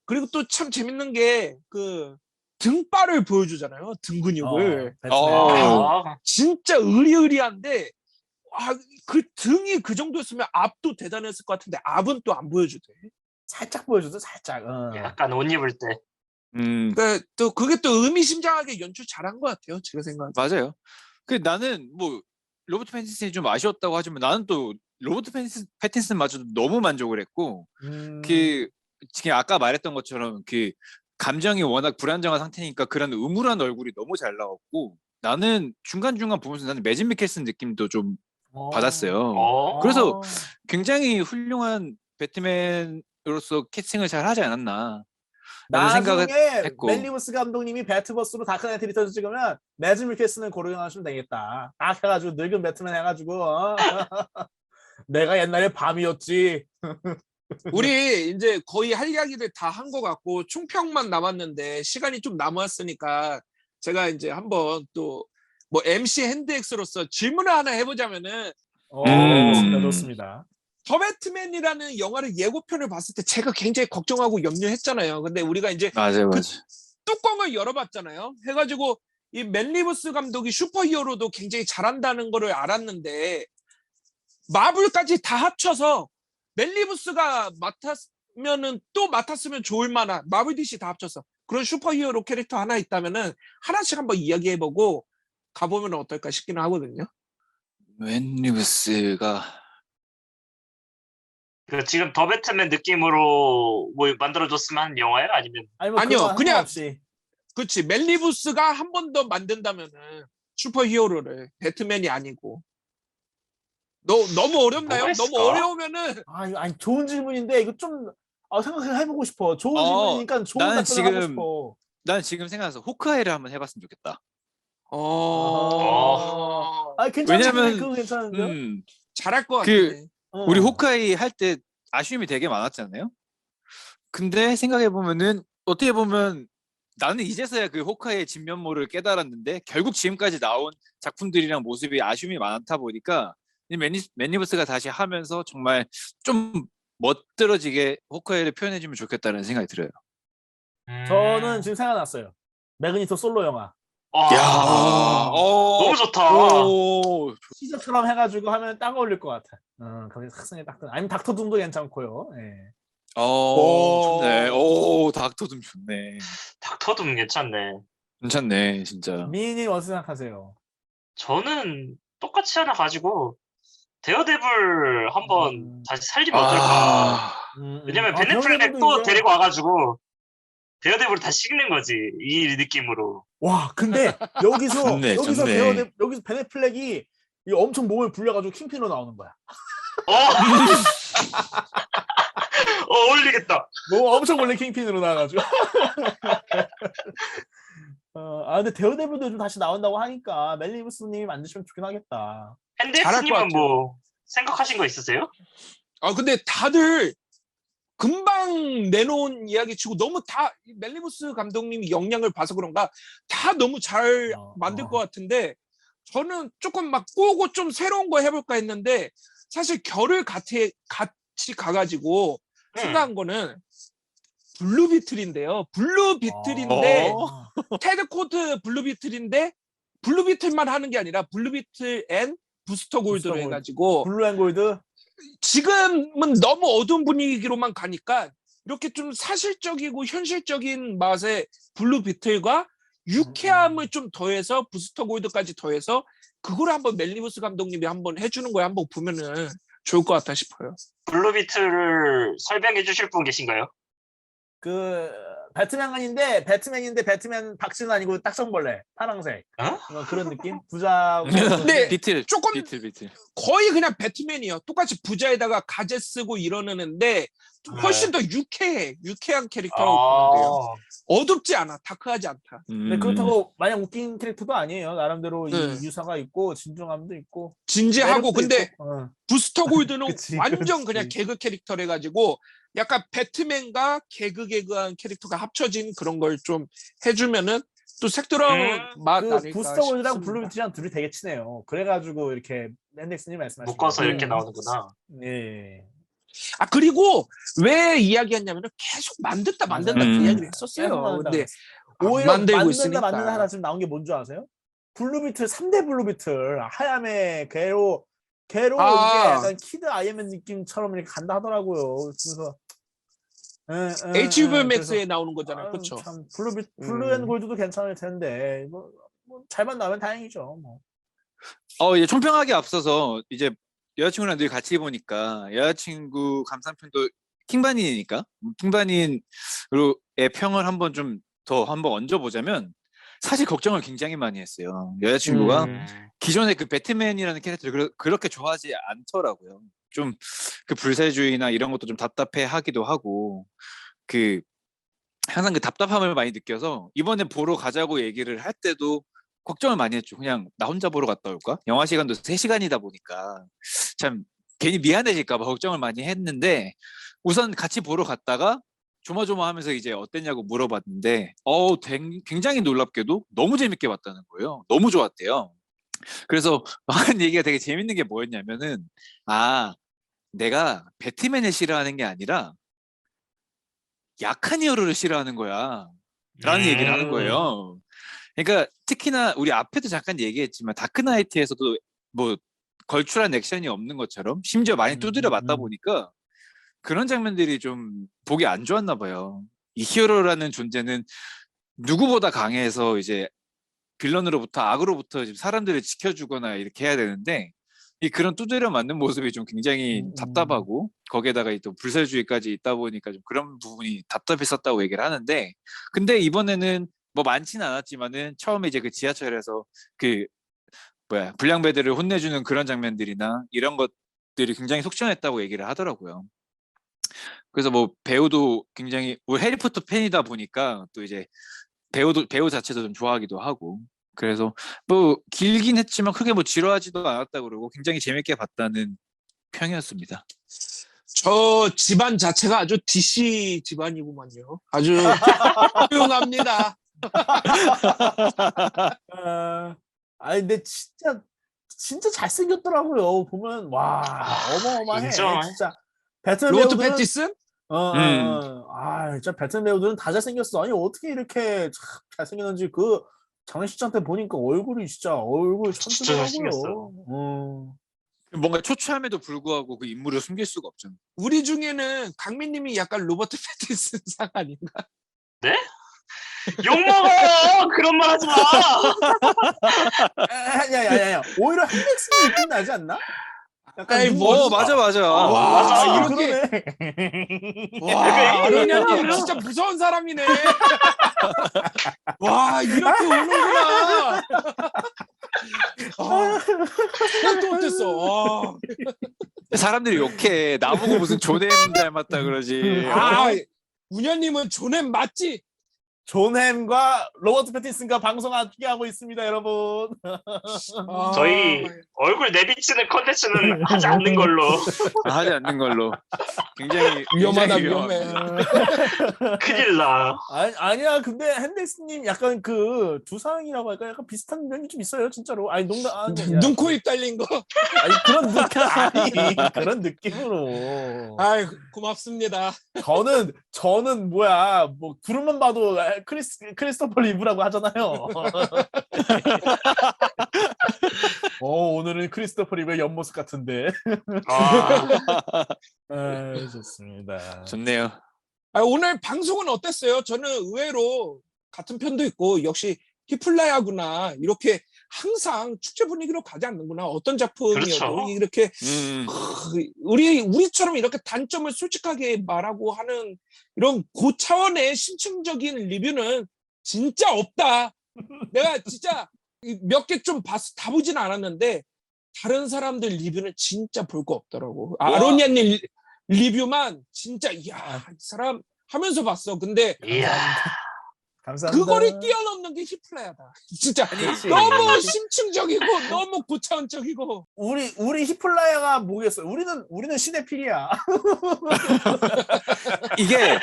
그리고 또 참 재밌는 게 그 등발을 보여주잖아요. 등 근육을 아, 진짜 의리의리한데 그 등이 그 정도였으면 앞도 대단했을 것 같은데 앞은 또 안 보여주대. 살짝 보여줘도 살짝. 약간 옷 입을 때. 그러니까 또 그게 또 의미심장하게 연출 잘한 것 같아요. 제가 생각할 때. 맞아요. 그 나는 뭐 로버트 패틴슨이 좀 아쉬웠다고 하지만 나는 또 로버트 패틴슨마저도 너무 만족을 했고 그 지금 아까 말했던 것처럼 그 감정이 워낙 불안정한 상태니까 그런 음울한 얼굴이 너무 잘 나왔고 나는 중간중간 보면서 나는 매진 미켈슨 느낌도 좀 받았어요. 그래서 굉장히 훌륭한 배트맨으로서 캐스팅을 잘 하지 않았나 라는 생각을 나중에 했고. 멜리부스 감독님이 배트버스로 다크나이트 리턴즈 찍으면 매즈 미켈슨을 고려하시면 되겠다. 딱 해가지고 늙은 배트맨 해가지고 내가 옛날에 밤이었지. 우리 이제 거의 할 이야기를 다 한 것 같고 총평만 남았는데 시간이 좀 남았으니까 제가 이제 한번 또 뭐 MC 핸드엑스로서 질문을 하나 해보자면은 좋습니다, 좋습니다. 더 배트맨이라는 영화를 예고편을 봤을 때 제가 굉장히 걱정하고 염려했잖아요. 근데 우리가 이제 맞아요, 그 맞아요. 뚜껑을 열어봤잖아요. 해가지고 이 맷 리브스 감독이 슈퍼히어로도 굉장히 잘한다는 거를 알았는데 마블까지 다 합쳐서 맷 리브스가 맡았으면은 또 맡았으면 좋을 만한 마블 DC 다 합쳐서 그런 슈퍼히어로 캐릭터 하나 있다면은 하나씩 한번 이야기해보고 가보면 어떨까 싶기는 하거든요. 웬 리브스가 그 지금 더 배트맨 느낌으로 뭐 만들어줬으면 하는 영화예요? 아니면 아니요, 그냥 없이. 그렇지. 멜 리브스가 한 번 더 만든다면은 슈퍼히어로를 배트맨이 아니고 너무 어렵나요? 뭐가 너무 있을까? 어려우면은 아니 좋은 질문인데 이거 좀 생각해보고 싶어. 좋은 어, 질문이니까 좋은 나는 답변을 하고 지금- 싶어. 난 지금 생각나서 호크아이를 한번 해봤으면 좋겠다. 괜찮은데 왜냐면- 그거 괜찮은데요? 잘할 것 그- 같은데. 우리 호크아이 할 때 아쉬움이 되게 많았잖아요. 근데 생각해 보면은 어떻게 보면 나는 이제서야 그 호크아이의 진면모를 깨달았는데 결국 지금까지 나온 작품들이랑 모습이 아쉬움이 많다 보니까 맨리브스가 다시 하면서 정말 좀 멋들어지게 호크아이를 표현해주면 좋겠다는 생각이 들어요. 저는 지금 생각났어요. 매그니토 솔로 영화. 너무 좋다. 오, 시저처럼 해가지고 하면 딱 어울릴 것 같아. 거기 학생이 딱 아니면 닥터 둠도 괜찮고요. 예. 좋네. 오, 닥터둠 좋네. 닥터둠 괜찮네. 괜찮네, 진짜. 미니님 어떻게 생각하세요? 저는 똑같이 하나 가지고 데어데블 한번 다시 살리면 어떨까. 아, 왜냐면 베네플렉 데어데블도 또 이제- 데리고 와가지고 데어데블 다시 찍는 거지. 이 느낌으로. 와, 근데 여기서 좋네, 여기서 좋네. 여기서 베네플렉이 이 엄청 몸을 불려가지고 킹핀으로 나오는 거야. 어! 어울리겠다. 뭐 엄청 원래 킹핀으로 나와가지고. 근데 데어데블도 좀 다시 나온다고 하니까 멜리부스님이 만드시면 좋긴 하겠다. 잘할 것 핸델스님은 같아요. 뭐 생각하신 거 있으세요? 근데 다들 금방 내놓은 이야기 치고 너무 다 멜리부스 감독님이 역량을 봐서 그런가 다 너무 잘 만들 것 같은데 저는 조금 막 꼬고 좀 새로운 거 해볼까 했는데 사실 결을 같이 가가지고 생각한 거는 블루비틀인데요. 블루비틀인데 테드 코드 블루비틀인데 블루비틀만 하는 게 아니라 블루비틀 앤 부스터 골드로 골드. 해가지고 블루 앤 골드. 지금은 너무 어두운 분위기로만 가니까 이렇게 좀 사실적이고 현실적인 맛의 블루 비틀과 유쾌함을 좀 더해서 부스터 골드까지 더해서 그걸 한번 멜리부스 감독님이 한번 해주는 거에 한번 보면은 좋을 것 같다 싶어요. 블루비트를 설명해 주실 분 계신가요? 그 배트맨인데 배트맨 박스는 아니고 딱정벌레 파랑색. 그런 느낌? 부자. 네. 비틀 조금 비틀. 거의 그냥 배트맨이요. 똑같이 부자에다가 가재 쓰고 이러는데 훨씬 더 유쾌한 캐릭터라고 보는데요. 어둡지 않아, 다크하지 않다. 근데 그렇다고 마냥 웃긴 캐릭터도 아니에요. 나름대로 네. 이 유사가 있고 진중함도 있고. 진지하고 매력도 근데 있고. 부스터 골드는 그치, 완전 그치. 그냥 개그 캐릭터래 가지고 약간 배트맨과 개그한 캐릭터가 합쳐진 그런 걸 좀 해주면은 또 색다른 맛 그 아닐까 부스터 골드랑 싶습니다. 블루비트랑 둘이 되게 친해요. 그래가지고 이렇게 랜덱스님 말씀하신 묶어서 거예요. 이렇게 나오는구나. 예. 그리고 왜 이야기했냐면은 계속 만든다 맞아요. 그 이야기를 계속 했었어요. 만든다 근데 그랬어요. 오히려 만들고 만든다 있으니까. 만든다 하나 지금 나온 게 뭔지 아세요? 블루비틀 3대 블루비틀 하야메 괴로 이게 약간 키드 아이엠맨 느낌처럼 이렇게 간다 하더라고요. 그래서 HBO Max에 나오는 거잖아요, 아유, 그렇죠? 참 블루 앤 골드도 괜찮을 텐데 뭐 잘만 나면 다행이죠. 뭐. 이제 총평하기 앞서서 이제 여자친구랑 늘 같이 보니까 여자친구 감상평도 킹바닌이니까 킹바닌으로의 평을 한번 좀 더 한번 얹어보자면 사실 걱정을 굉장히 많이 했어요. 여자친구가 기존의 그 배트맨이라는 캐릭터를 그렇게 좋아하지 않더라고요. 좀 그 불세주의나 이런 것도 좀 답답해 하기도 하고 그 항상 그 답답함을 많이 느껴서 이번에 보러 가자고 얘기를 할 때도 걱정을 많이 했죠. 그냥 나 혼자 보러 갔다 올까? 영화 시간도 3시간이다 보니까 참 괜히 미안해질까 봐 걱정을 많이 했는데 우선 같이 보러 갔다가 조마조마하면서 이제 어땠냐고 물어봤는데 굉장히 놀랍게도 너무 재밌게 봤다는 거예요. 너무 좋았대요. 그래서 하는 얘기가 되게 재밌는 게 뭐였냐면은 내가 배트맨을 싫어하는 게 아니라 약한 히어로를 싫어하는 거야 라는 얘기를 하는 거예요. 그러니까 특히나 우리 앞에도 잠깐 얘기했지만 다크나이트에서도 뭐 걸출한 액션이 없는 것처럼 심지어 많이 두드려 맞다 보니까 그런 장면들이 좀 보기 안 좋았나 봐요. 이 히어로라는 존재는 누구보다 강해서 이제 빌런으로부터 악으로부터 사람들을 지켜주거나 이렇게 해야 되는데 그런 두드려 맞는 모습이 좀 굉장히 답답하고 거기에다가 또 불사주의까지 있다 보니까 좀 그런 부분이 답답했었다고 얘기를 하는데 근데 이번에는 뭐 많지는 않았지만은 처음에 이제 그 지하철에서 불량배들을 혼내주는 그런 장면들이나 이런 것들이 굉장히 속전했다고 얘기를 하더라고요. 그래서 뭐 배우도 굉장히 우리 해리포터 팬이다 보니까 또 이제 배우 자체도 좀 좋아하기도 하고 그래서 뭐 길긴 했지만 크게 뭐 지루하지도 않았다 그러고 굉장히 재밌게 봤다는 평이었습니다. 저 집안 자체가 아주 DC 집안이구만요. 아주 훌륭합니다. 근데 진짜 잘생겼더라고요. 보면 와 어마어마해. 인정. 진짜 배트맨 로버트 배우들은 패티슨? 진짜 배트맨 배우들은 다 잘생겼어. 아니 어떻게 이렇게 참 잘생겼는지 그 장례식장 때 보니까 얼굴이 진짜 진짜 잘생겼어요. 천재더라고요. 뭔가 초췌함에도 불구하고 그 인물을 숨길 수가 없잖아. 우리 중에는 강민님이 약간 로버트 패티슨 상 아닌가? 욕먹어! 그런 말 하지 마! 야야야야 오히려 한백승이 느낌 나지 않나? 약간 아이, 눈 뭐, 멋있다. 맞아. 와, 이렇게 그러네. 와, 아로냐님 진짜 무서운 사람이네. 와, 이렇게 오는구나. 생각도 못했어. 와. 사람들이 욕해. 나보고 무슨 조nem 닮았다 그러지. 아, 운현님은 존햄 맞지? 존햄과 로버트 패틴슨과 방송 함께 하고 있습니다, 여러분. 아, 저희 얼굴 내비치는 컨텐츠는 하지 않는 걸로. 하지 않는 걸로. 굉장히 위험하다, 굉장히 위험해. 큰일 나. 아니야, 근데 핸델스님 약간 그 두상이라고 할까 약간 비슷한 면이 좀 있어요, 진짜로. 아니 농담 아니야. 눈, 코, 입 달린 거. 아니 그런 느낌 아니 그런 느낌으로. 아이, 고맙습니다. 저는 뭐야 뭐 구름만 봐도 크리스토퍼 리브라고 하잖아요. 오늘은 크리스토퍼 리브의 옆모습 같은데. 아, 좋습니다. 좋네요. 아, 오늘 방송은 어땠어요? 저는 의외로 같은 편도 있고 역시 히플라야구나 이렇게 항상 축제 분위기로 가지 않는구나. 어떤 작품이어도 그렇죠. 이렇게 음. 우리처럼 이렇게 단점을 솔직하게 말하고 하는 이런 고차원의 심층적인 리뷰는 진짜 없다. 내가 진짜 몇 개 좀 봤어. 다 보진 않았는데 다른 사람들 리뷰는 진짜 볼 거 없더라고. 아로니아님 리뷰만 진짜 이야 이 사람 하면서 봤어. 근데 이야. 감사합니다. 그거를 뛰어넘는 게 히플라야다. 진짜 그치. 너무 심층적이고 너무 고차원적이고. 우리 히플라야가 뭐겠어요? 우리는 시네필이야. 이게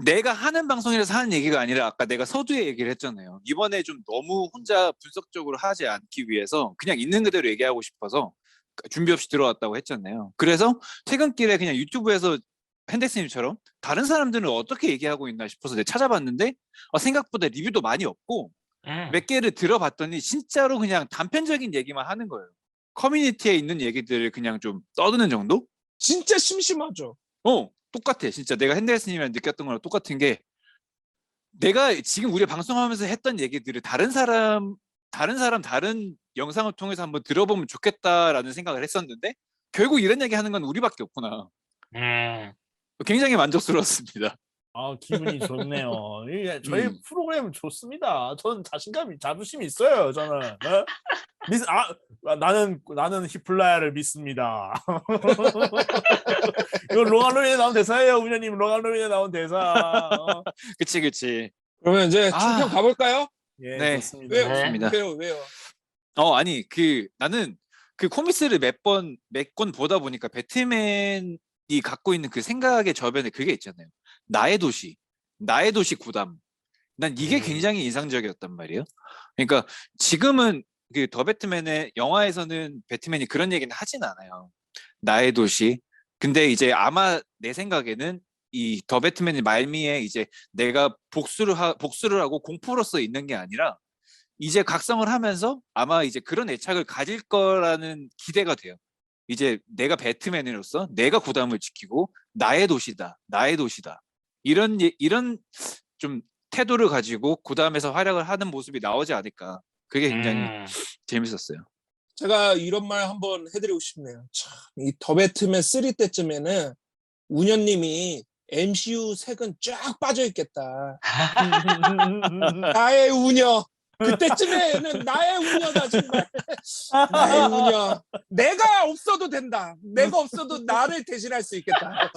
내가 하는 방송이라서 하는 얘기가 아니라 아까 내가 서두에 얘기를 했잖아요. 이번에 좀 너무 혼자 분석적으로 하지 않기 위해서 그냥 있는 그대로 얘기하고 싶어서 준비 없이 들어왔다고 했잖아요. 그래서 퇴근길에 그냥 유튜브에서 핸덱스님처럼 다른 사람들은 어떻게 얘기하고 있나 싶어서 내가 찾아봤는데 생각보다 리뷰도 많이 없고 몇 개를 들어봤더니 진짜로 그냥 단편적인 얘기만 하는 거예요. 커뮤니티에 있는 얘기들을 그냥 좀 떠드는 정도? 진짜 심심하죠. 똑같아. 진짜 내가 핸델스님이랑 느꼈던 거랑 똑같은 게 내가 지금 우리 방송하면서 했던 얘기들을 다른 영상을 통해서 한번 들어보면 좋겠다라는 생각을 했었는데 결국 이런 얘기 하는 건 우리밖에 없구나. 굉장히 만족스러웠습니다. 기분이 좋네요. 이게 저희 음. 프로그램 좋습니다. 저는 자부심이 있어요. 저는. 나는 히플라야를 믿습니다. 이거 롱알로리에 나온 대사예요, 운현님. 롱알로리에 나온 대사. 그치. 그러면 이제 아. 총평 가볼까요? 예, 네. 좋습니다. 왜요? 좋습니다. 왜요? 아니 나는 그 코믹스를 몇 권 보다 보니까 배트맨이 갖고 있는 그 생각의 저변에 그게 있잖아요. 나의 도시 고담. 난 이게 굉장히 인상적이었단 말이에요. 그러니까 지금은 그 더 배트맨의 영화에서는 배트맨이 그런 얘기는 하진 않아요. 나의 도시. 근데 이제 아마 내 생각에는 이 더 배트맨의 말미에 이제 내가 복수를 하고 공포로서 있는 게 아니라 이제 각성을 하면서 아마 이제 그런 애착을 가질 거라는 기대가 돼요. 이제 내가 배트맨으로서 내가 고담을 지키고 나의 도시다. 이런 좀 태도를 가지고 고담에서 활약을 하는 모습이 나오지 않을까. 그게 굉장히 재밌었어요. 제가 이런 말 한번 해드리고 싶네요. 참, 이 더 배트맨 3 때쯤에는 운현님이 MCU 색은 쫙 빠져 있겠다. 나의 우녀. 그때쯤에는 나의 우녀다 정말. 나의 우녀. 내가 없어도 된다. 내가 없어도 나를 대신할 수 있겠다.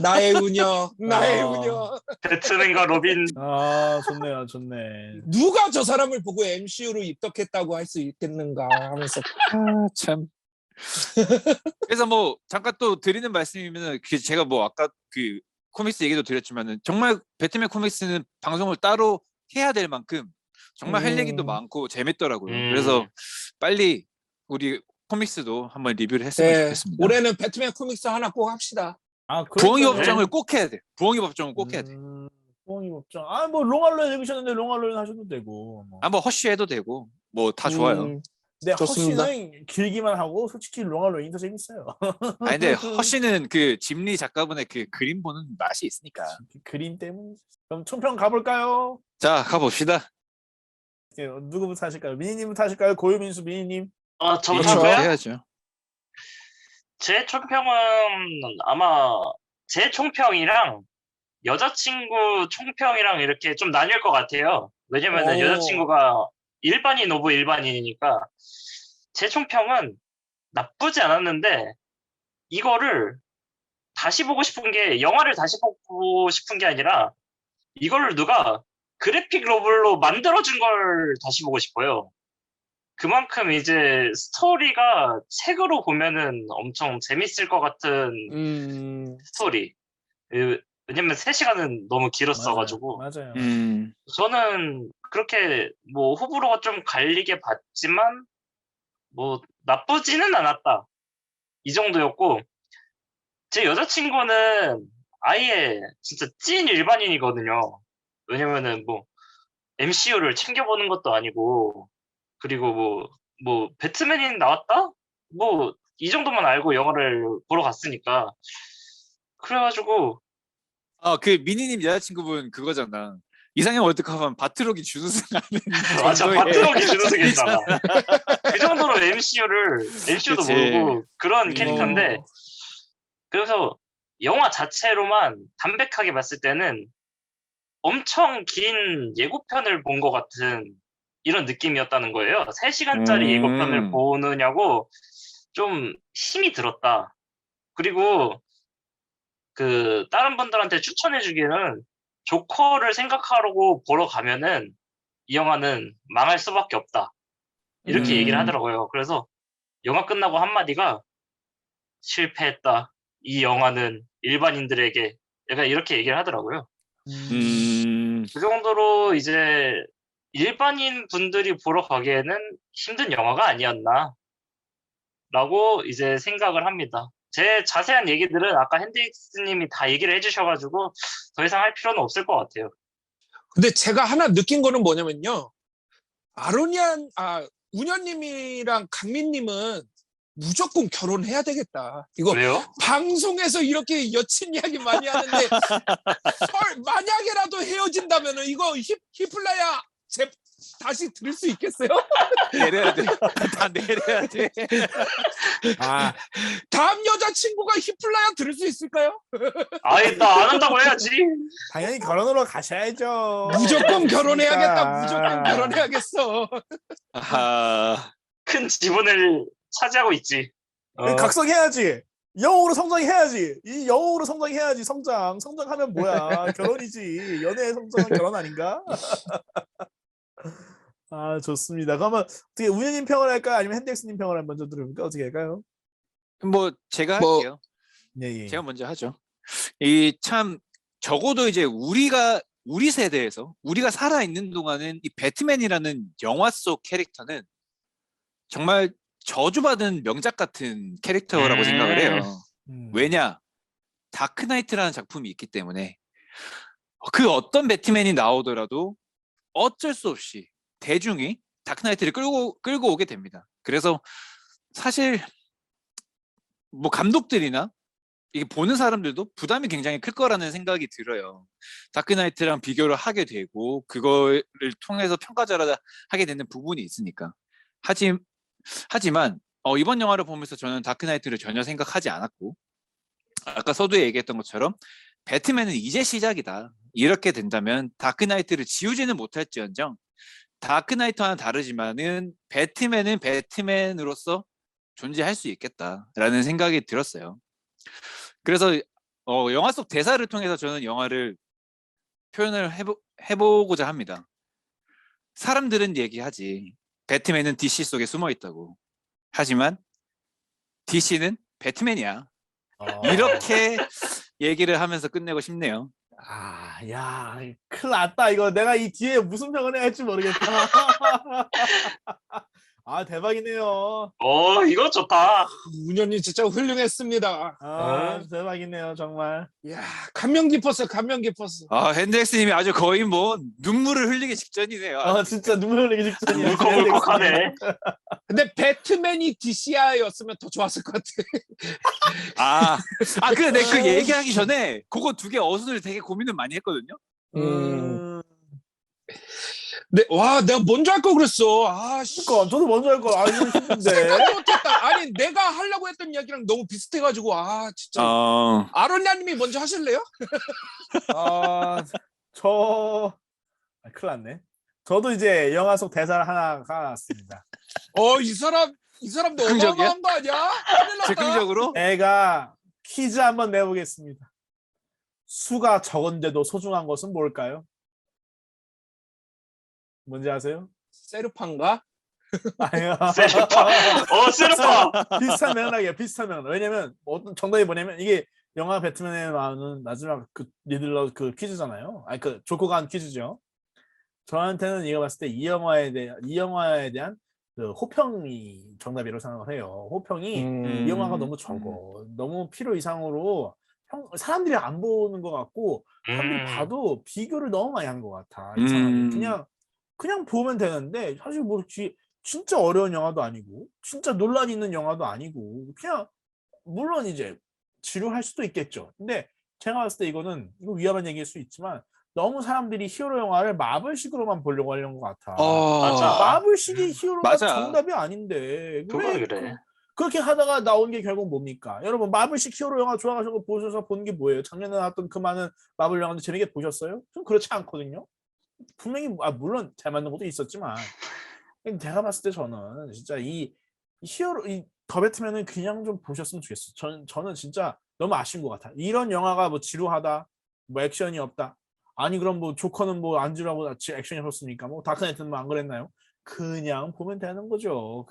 나의 우녀. 배트맨과 로빈. 좋네. 누가 저 사람을 보고 MCU로 입덕했다고 할 수 있겠는가 하면서. 참. 그래서 뭐 잠깐 또 드리는 말씀이면은 제가 뭐 아까 그 코믹스 얘기도 드렸지만은 정말 배트맨 코믹스는 방송을 따로 해야 될 만큼 정말 할 얘기도 많고 재밌더라고요. 그래서 빨리 우리 코믹스도 한번 리뷰를 했으면 좋겠습니다. 올해는 배트맨 코믹스 하나 꼭 합시다. 부엉이 법정을 꼭 해야 돼. 부엉이 법정은 꼭 해야 돼. 부엉이 법정. 뭐 롱알로에 해보셨는데 롱알로에 하셔도 되고. 뭐 허쉬 해도 되고 뭐 다 좋아요. 네, 좋습니다. 허쉬는 길기만 하고 솔직히 롱알로잉 더 재밌어요. 근데 허쉬는 그 짐리 작가분의 그 그림 보는 맛이 있으니까. 그림 때문에. 그럼 총평 가볼까요? 자, 가봅시다. 누구부터 하실까요? 미니님부터 하실까요? 고유민수 미니님. 저부터 그렇죠. 하고요? 해야죠. 제 총평은 아마 제 총평이랑 여자친구 총평이랑 이렇게 좀 나뉠 것 같아요. 왜냐면은 여자친구가 일반인 오브 일반인이니까 제 총평은 나쁘지 않았는데 이거를 다시 보고 싶은 게 영화를 다시 보고 싶은 게 아니라 이걸 누가 그래픽 노블로 만들어준 걸 다시 보고 싶어요. 그만큼 이제 스토리가 책으로 보면은 엄청 재밌을 것 같은 스토리. 왜냐면 3시간은 너무 길었어가지고. 맞아요. 저는 그렇게 뭐 호불호가 좀 갈리게 봤지만 뭐 나쁘지는 않았다. 이 정도였고 제 여자친구는 아예 진짜 찐 일반인이거든요. 왜냐면은 뭐 MCU를 챙겨보는 것도 아니고 그리고 뭐 배트맨이 나왔다? 뭐 이 정도만 알고 영화를 보러 갔으니까 그래가지고 그 미니님 여자친구분 그거잖아. 이상형 월드컵 하면 바트록이 준우승하는 맞아 정도의 바트럭이 준우승했잖아. 그 정도로 MCU도 그치. 모르고 그런 음. 캐릭터인데 그래서 영화 자체로만 담백하게 봤을 때는 엄청 긴 예고편을 본 것 같은 이런 느낌이었다는 거예요. 3시간짜리 예고편을 보느냐고 좀 힘이 들었다. 그리고 그 다른 분들한테 추천해주기는 조커를 생각하고 보러 가면은 이 영화는 망할 수밖에 없다. 이렇게 얘기를 하더라고요. 그래서 영화 끝나고 한마디가 실패했다. 이 영화는 일반인들에게 약간 이렇게 얘기를 하더라고요. 그 정도로 이제 일반인 분들이 보러 가기에는 힘든 영화가 아니었나 라고 이제 생각을 합니다. 제 자세한 얘기들은 아까 핸드릭스님이 다 얘기를 해주셔가지고 더 이상 할 필요는 없을 것 같아요. 근데 제가 하나 느낀 거는 뭐냐면요. 운현님이랑 강민님은 무조건 결혼해야 되겠다. 이거 왜요? 방송에서 이렇게 여친 이야기 많이 하는데 만약에라도 헤어진다면은 이거 히플라야 다시 들을 수 있겠어요? 내려야 돼. 다 내려야 돼. 아, 다음 여자친구가 히플라야 들을 수 있을까요? 아이 나 안 한다고 해야지. 당연히 결혼으로 가셔야죠. 무조건 결혼해야겠다. 그러니까. 무조건 결혼해야겠어. 아하. 큰 지분을 차지하고 있지. 각성해야지. 영웅으로 성장해야지. 이 영웅으로 성장해야지. 성장하면 뭐야? 결혼이지. 연애의 성장은 결혼 아닌가? 아, 좋습니다. 그러면 어떻게 우현님 평을 할까요? 아니면 핸덱스님 평을 먼저 들어볼까? 어떻게 할까요? 뭐 제가 뭐, 할게요. 예, 예. 제가 먼저 하죠. 이 참 적어도 이제 우리 세대에서 우리가 살아 있는 동안은 이 배트맨이라는 영화 속 캐릭터는 정말 저주받은 명작 같은 캐릭터라고 생각을 해요. 왜냐? 다크나이트라는 작품이 있기 때문에 그 어떤 배트맨이 나오더라도 어쩔 수 없이 대중이 다크나이트를 끌고 오게 됩니다. 그래서 사실 뭐 감독들이나 이게 보는 사람들도 부담이 굉장히 클 거라는 생각이 들어요. 다크나이트랑 비교를 하게 되고 그거를 통해서 평가자를 하게 되는 부분이 있으니까. 하지만 이번 영화를 보면서 저는 다크나이트를 전혀 생각하지 않았고 아까 서두에 얘기했던 것처럼 배트맨은 이제 시작이다. 이렇게 된다면 다크나이트를 지우지는 못할지언정 다크나이트와는 다르지만은 배트맨은 배트맨으로서 존재할 수 있겠다라는 생각이 들었어요. 그래서 영화 속 대사를 통해서 저는 영화를 표현을 해보고자 합니다. 사람들은 얘기하지. 배트맨은 DC 속에 숨어 있다고. 하지만 DC는 배트맨이야. 이렇게 얘기를 하면서 끝내고 싶네요. 아, 야, 큰일 났다. 이거 내가 이 뒤에 무슨 평을 해야 할지 모르겠다. 아, 대박이네요. 이거 좋다. 운현님 진짜 훌륭했습니다. 아, 대박이네요, 정말. 이야, 감명 깊었어. 감명 깊었어. 핸드엑스님이 아주 거의 뭐 눈물을 흘리기 직전이네요. 아, 진짜 눈물 흘리기 직전이야. 울컥울컥하네. 근데 배트맨이 DC였으면 더 좋았을 것 같아. 그래, 내가 그 얘기하기 전에 그거 두 개 어순을 되게 고민을 많이 했거든요. 네, 와, 내가 먼저 할 걸 그랬어. 그러니까 저도 먼저 할 걸 알고 싶은데. 생각 못했다. 아니, 내가 하려고 했던 이야기랑 너무 비슷해가지고, 진짜. 아로니아님이 먼저 하실래요? 큰일 났네. 저도 이제 영화 속 대사를 하나 까놨습니다. 이 사람 이 사람도 즉흥적이야? 어마어마한 거 아니야? 큰일 났다. 즉흥적으로? 제가 퀴즈 한번 내보겠습니다. 수가 적은데도 소중한 것은 뭘까요? 뭔지 아세요? 세르판가? 아니요. 세르파. 비슷한 맥락이에요. 비슷한 맥락. 왜냐면 어떤 정답이 뭐냐면 이게 영화 배트맨에 나오는 마지막 그 리들러 그 퀴즈잖아요. 아니 그 조커가 한 퀴즈죠. 저한테는 이거 봤을 때 이 영화에 대한 그 호평이 정답이라고 생각을 해요. 호평이 이 영화가 너무 적어. 너무 필요 이상으로 사람들이 안 보는 것 같고 사람들이 봐도 비교를 너무 많이 하는 것 같아. 이상하게 그냥 보면 되는데 사실 뭐 진짜 어려운 영화도 아니고 진짜 논란 있는 영화도 아니고 그냥 물론 이제 지루할 수도 있겠죠. 근데 제가 봤을 때 이거 위험한 얘기일 수 있지만 너무 사람들이 히어로 영화를 마블식으로만 보려고 하려는 것 같아. 맞아. 마블식이 히어로가 맞아. 정답이 아닌데 그건 왜 그래. 그렇게 하다가 나온 게 결국 뭡니까? 여러분 마블식 히어로 영화 좋아하셔서 보셔서 본 게 뭐예요? 작년에 나왔던 그 많은 마블 영화들 재밌게 보셨어요? 좀 그렇지 않거든요. 분명히 물론 잘 만든 것도 있었지만 제가 봤을 때 저는 진짜 이 히어로 더 배트맨은 그냥 좀 보셨으면 좋겠어. 저는 진짜 너무 아쉬운 것 같아. 이런 영화가 뭐 지루하다, 뭐 액션이 없다. 아니 그럼 뭐 조커는 뭐 안 지루하고 액션이 없었습니까? 뭐 다크나이트는 뭐 안 그랬나요? 그냥 보면 되는 거죠.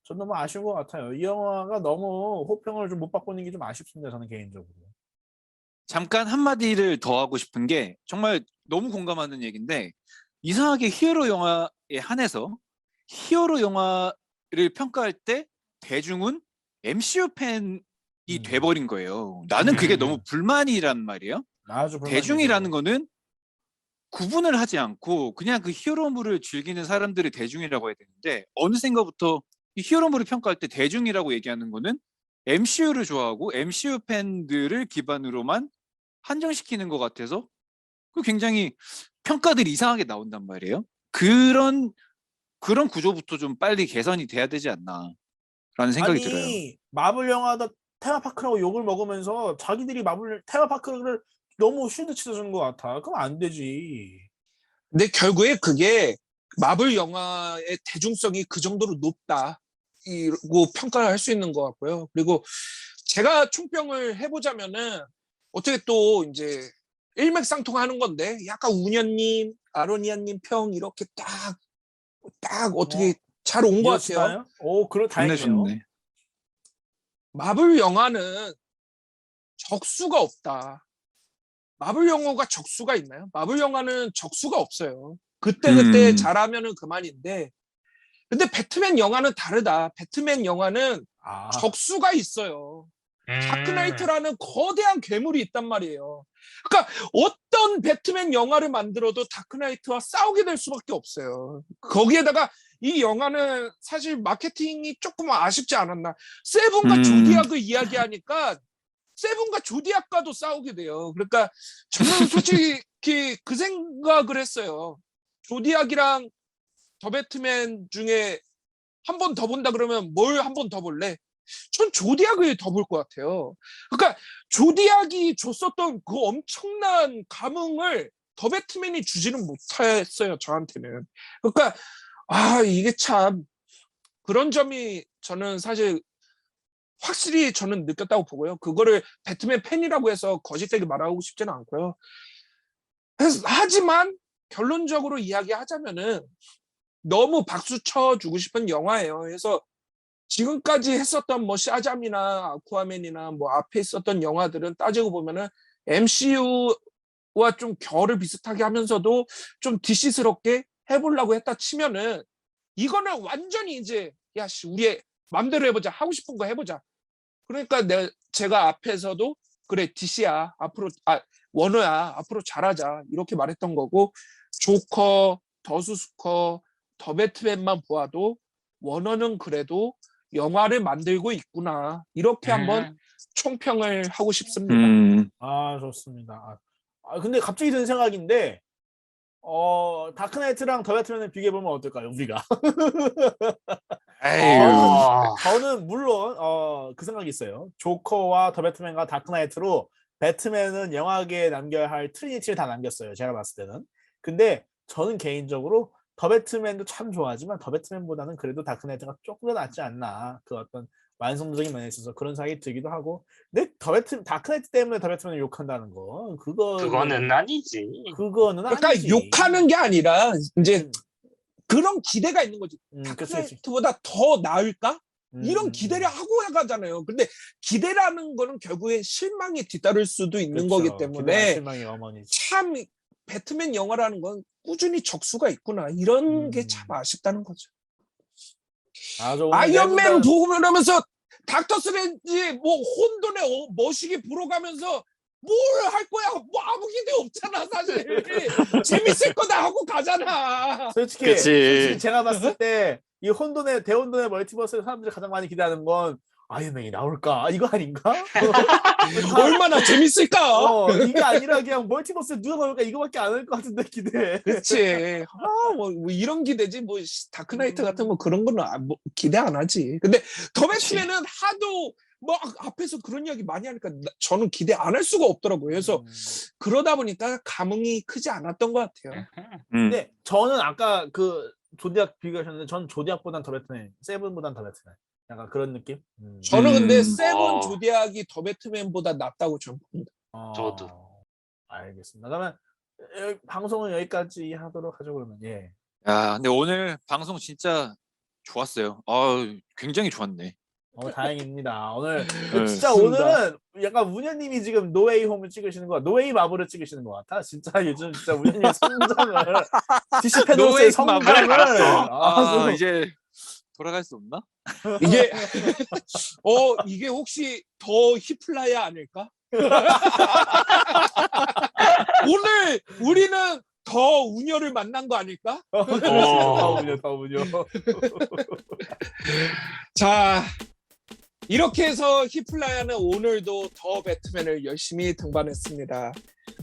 전 너무 아쉬운 것 같아요. 이 영화가 너무 호평을 좀 못 받고 있는 게 좀 아쉽습니다. 저는 개인적으로. 잠깐 한마디를 더 하고 싶은 게 정말 너무 공감하는 얘기인데 이상하게 히어로 영화에 한해서 히어로 영화를 평가할 때 대중은 MCU 팬이 돼버린 거예요. 나는 그게 너무 불만이란 말이에요. 아주 불만이죠. 대중이라는 거는 구분을 하지 않고 그냥 그 히어로물을 즐기는 사람들을 대중이라고 해야 되는데 어느샌가부터 이 히어로물을 평가할 때 대중이라고 얘기하는 거는 MCU를 좋아하고 MCU 팬들을 기반으로만 한정시키는 것 같아서 굉장히 평가들이 이상하게 나온단 말이에요. 그런 구조부터 좀 빨리 개선이 돼야 되지 않나라는 생각이 들어요. 아니 마블 영화다 테마파크라고 욕을 먹으면서 자기들이 마블 테마파크를 너무 쉴드 치러주는 것 같아. 그럼 안 되지. 근데 결국에 그게 마블 영화의 대중성이 그 정도로 높다. 이고 평가를 할 수 있는 것 같고요. 그리고 제가 총평을 해보자면은 어떻게 또 이제 일맥상통하는 건데 약간 운현님, 아로니아님 평 이렇게 딱 어떻게 잘 온 것 같아요. 이어지나요? 오, 그럼 좋네 다행이네요. 좋네. 마블 영화는 적수가 없다. 마블 영화가 적수가 있나요? 마블 영화는 적수가 없어요. 그때 잘하면은 그만인데. 근데 배트맨 영화는 다르다. 배트맨 영화는 아, 적수가 있어요. 다크나이트라는 거대한 괴물이 있단 말이에요. 그러니까 어떤 배트맨 영화를 만들어도 다크나이트와 싸우게 될 수밖에 없어요. 거기에다가 이 영화는 사실 마케팅이 조금 아쉽지 않았나. 세븐과 조디악을 이야기하니까 세븐과 조디악과도 싸우게 돼요. 그러니까 저는 솔직히 그 생각을 했어요. 조디악이랑 더 배트맨 중에 한 번 더 본다 그러면 뭘 한 번 더 볼래? 전 조디악을 더 볼 것 같아요. 그러니까 조디악이 줬었던 그 엄청난 감흥을 더 배트맨이 주지는 못했어요. 저한테는. 그러니까 이게 참 그런 점이 저는 사실 확실히 저는 느꼈다고 보고요. 그거를 배트맨 팬이라고 해서 거짓되게 말하고 싶지는 않고요. 하지만 결론적으로 이야기하자면은 너무 박수 쳐주고 싶은 영화예요. 그래서 지금까지 했었던 뭐 샤잠이나 아쿠아맨이나 뭐 앞에 있었던 영화들은 따지고 보면은 MCU와 좀 결을 비슷하게 하면서도 좀 DC스럽게 해보려고 했다 치면은 이거는 완전히 이제 야씨 우리의 맘대로 해보자. 하고 싶은 거 해보자. 그러니까 제가 앞에서도 그래 DC야 앞으로 워너야 앞으로 잘하자 이렇게 말했던 거고 조커, 더수스커, 더 배트맨만 보아도 워너는 그래도 영화를 만들고 있구나 이렇게 한번 총평을 하고 싶습니다. 좋습니다. 근데 갑자기 든 생각인데, 다크나이트랑 더 배트맨을 비교해보면 어떨까요, 우리가? 저는 물론, 그 생각이 있어요. 조커와 더 배트맨과 다크나이트로 배트맨은 영화계에 남겨야 할 트리니티를 다 남겼어요. 제가 봤을 때는. 근데 저는 개인적으로 더 배트맨도 참 좋아하지만 더 배트맨보다는 그래도 다크나이트가 조금 더 낫지 않나 그 어떤 완성적인 면에 있어서 그런 생각이 들기도 하고 근데 다크나이트 때문에 더 배트맨을 욕한다는 거 그거는 아니지. 그거는 그러니까 아니지. 욕하는 게 아니라 이제 음, 그런 기대가 있는 거지. 그치, 그치. 다크나이트보다 더 나을까? 이런 음, 기대를 하고 가잖아요. 근데 기대라는 거는 결국엔 실망이 뒤따를 수도 있는 그쵸. 거기 기대와 때문에 실망의 어머니지. 참 배트맨 영화라는 건 꾸준히 적수가 있구나. 이런 게 참 아쉽다는 거죠. 저 오늘 아이언맨 내보다- 보고 그러면서 닥터 스트레인지 뭐 혼돈의 머시기 불어가면서 뭘 할 거야? 뭐 아무 기대 없잖아 사실. 재밌을 거다 하고 가잖아. 솔직히 그치. 제가 봤을 때 이 대혼돈의 멀티버스에 사람들이 가장 많이 기대하는 건 아이언맨이 나올까 이거 아닌가? 얼마나 재밌을까? 이게 아니라 그냥 멀티버스에 누가 나올까 이거밖에 안 할 것 같은데 기대. 그치. 뭐 이런 기대지. 뭐 다크나이트 같은 뭐 그런 거는 뭐 기대 안 하지. 근데 더 배트맨은 하도 뭐 앞에서 그런 이야기 많이 하니까 저는 기대 안 할 수가 없더라고요. 그래서 그러다 보니까 감흥이 크지 않았던 것 같아요. 근데 저는 아까 그 조디악 비교하셨는데 전 조디악보단 더 배트맨, 세븐보단 더 배트맨. 약간 그런 느낌? 저는 근데 음. 세븐 조디악이 더 배트맨보다 낫다고 저는 봅니다. 저도. 알겠습니다. 그러면 방송은 여기까지 하도록 하죠 그러면. 예. 야, 근데 오늘 방송 진짜 좋았어요. 굉장히 좋았네. 다행입니다. 오늘 네. 진짜 좋습니다. 오늘은 약간 운현님이 지금 노웨이 홈을 찍으시는 거, 노웨이 마블을 찍으시는 것 같아. 진짜 요즘 진짜 운현님 성장을 DC 팬으로서의 노웨이 성장을 마블 알았어. 좀- 이제 돌아갈 수 없나? 이게 이게 혹시 더 히플라야 아닐까? 오늘 우리는 더 우녀를 만난 거 아닐까? 더 운현. 자, 이렇게 해서 히플라야는 오늘도 더 배트맨을 열심히 등반했습니다.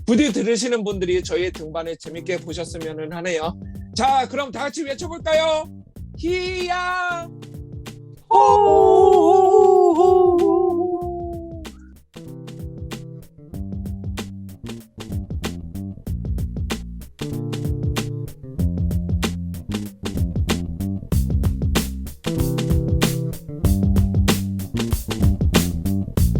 부디 들으시는 분들이 저희의 등반을 재밌게 보셨으면 하네요. 자, 그럼 다 같이 외쳐볼까요? 히야! 호